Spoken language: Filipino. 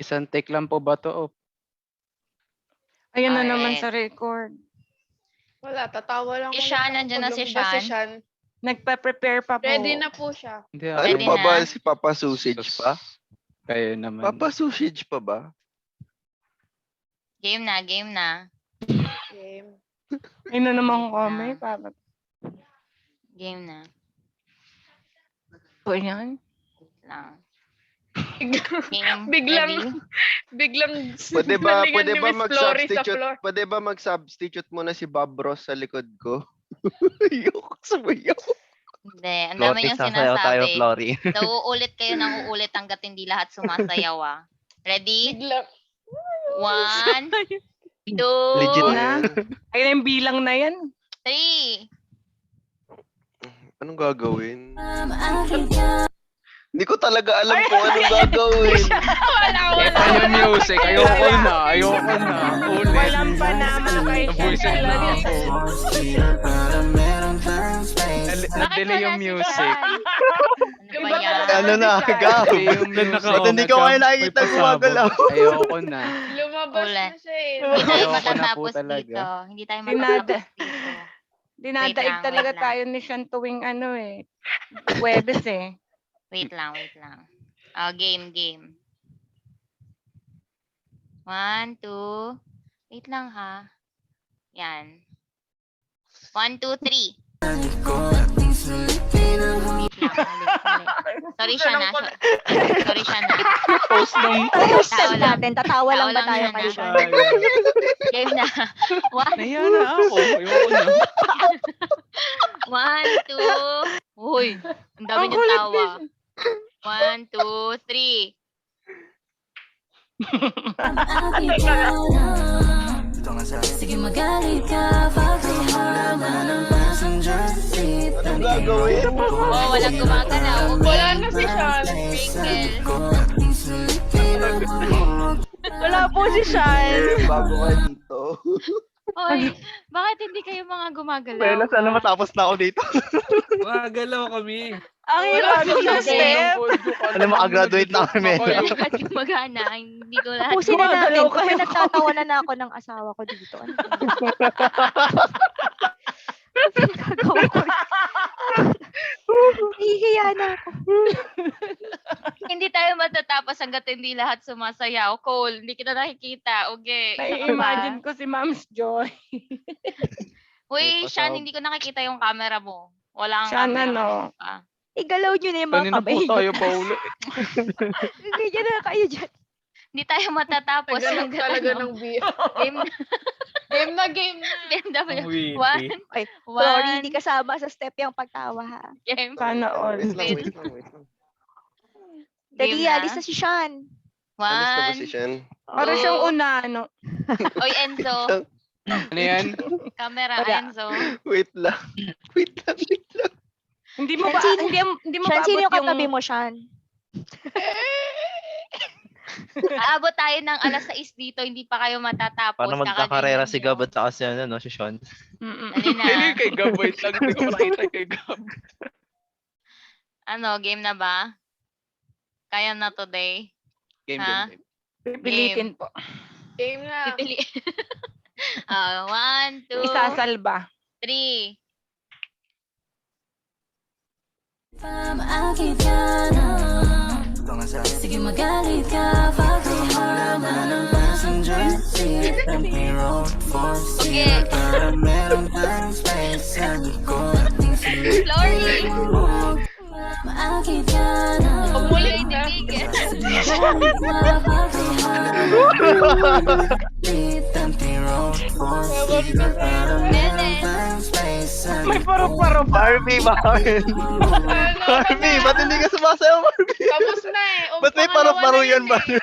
Isang take lang po ba to? Ayun na Alright. naman sa record. Wala, tatawa lang. Si ulit Shan, ako nandyan na pag si lumabas Shan. Shan. Nagpa-prepare pa po. Ready na po siya. Hindi Ano Ready pa na. ba? Si Papa Sausage pa? Kayo naman. Papa Sausage pa ba? Game na, game na. Game. Ayun na naman Wait kami. na. Para Game na. po yan. Wait lang. Biglang, Game, Biglang- ready? biglang Pwede ba, nalingan pwede ni ba Miss Flory sa mag-substitute? floor. Pwede ba mag-substitute muna si Bob Ross sa likod ko? Ayoko sumayaw. Hindi, ang dami Flory, niyong sasayaw tayo, sinasabi. Flory. So, uulit kayo ng uulit hanggat hindi lahat sumasayaw ah. Ready? Biglang, 1, 2, Legit na. Ayun na yung bilang na yan. 3. Anong gagawin? Hindi ko talaga alam kung anong gagawin. Ito yung music. Ayoko na. Ayoko na. Ulit. Walang panama kay Nabuisit na ako. Na-delay yung music. Ano ba yan? Ano na, Gab? Yung music. Ba't hindi ko kayo nakikita gumagalaw? Ayoko na. lumabas Ulit. na siya eh. Hindi tayo Ayoko na po matatapos talaga. dito. Hindi tayo Dinada- matatapos dito. Dinadaig Wait lang, talaga wait lang. tayo ni Sean tuwing ano eh. Webes eh. Wait lang, wait lang. Oh, game, game. 1, 2. Wait lang ha. Yan. 1, 2, 3. Wait lang, ulit, ulit. Sorry siya na. Sorry siya na. Post ng Tao lang. Tatawa lang ba Tao tayo lang kay yan, Sean? Game na. 1, Nahiya na ako. Ayoko na. 1, 2. Uy, ang dami Ang niyong kulit tawa. ni 1, 2, 3. Sige magalit ka, pagkahama ng passenger seat. Anong gagawin? Oh, walang gumagalaw. Wala na si Sean. Sprinkle. Wala po si Sean. Bago ka dito. Oy, bakit hindi kayo mga gumagalaw? Bella, sana matapos na ako dito. Magalaw kami. Ang hirap ng step. Alam mo, makagraduate na kami. Hindi kasi gumagana. Hindi ko lahat. Pusin na natin. Gumagalaw Kasi kayo. nagtatawanan na ako ng asawa ko dito. Ano ba? Gagawa ko. Hihiya na ako. Hindi tayo matatapos hanggat hindi lahat sumasayaw. Cole, hindi kita nakikita. Okay. isa ka ba? Nai-imagine ko si Mom's Joy. Uy, May Sean, pasawag. hindi ko nakikita yung camera mo. Wala kang Sean, camera. ano? Ah. Igalaw nyo na yung mga Kanina kamay. po tayo pa ulit. Ganyan na kayo dyan. Hindi tayo matatapos Naghanap hanggat talaga ano. ng beer. Game na. Game na, game na. BMW. Ang witty. Okay. Sorry, One. hindi kasama sa step yung pagtawa ha. Game. Sana all. Wait lang, wait lang, wait lang. Dali, Game na. alis na si Sean. Alis na ba si One. Shen? Para siyang unano. Oy, Enzo. Ano yan? Camera, Wala. Enzo. Wait lang. Wait lang, wait lang. Hindi mo ba, Sino- hindi mo Sean, ba sino abot yung katabi mo, Sean? Aabot tayo ng alas 6 dito, hindi pa kayo matatapos. Paano magkakarera si Gab at saka si, ano, si Sean? Mm-mm. Dali na. Hindi kay Gab. Wait lang. Hindi ko makita kay Gab. Ano, game na ba? Kaya na today. Game, Ha? game, game. Pipilitin po. Game na. Pipili. 1, 2, Isasalba. 3. Pamaakit ka na. Sige magalit ka, pagkahama ng passenger seat. Empty road for Okay. meron tayong space sa likod. Flory! Maakit ka na. Umulit na. Tigil. Empty road for May paro-paro pa. Barbie, bakit? Barbie, ba't hindi ka sumasayaw, Barbie? Tapos na eh. Ba't may Pangalawa paro-paro na yan, yun ba? eh.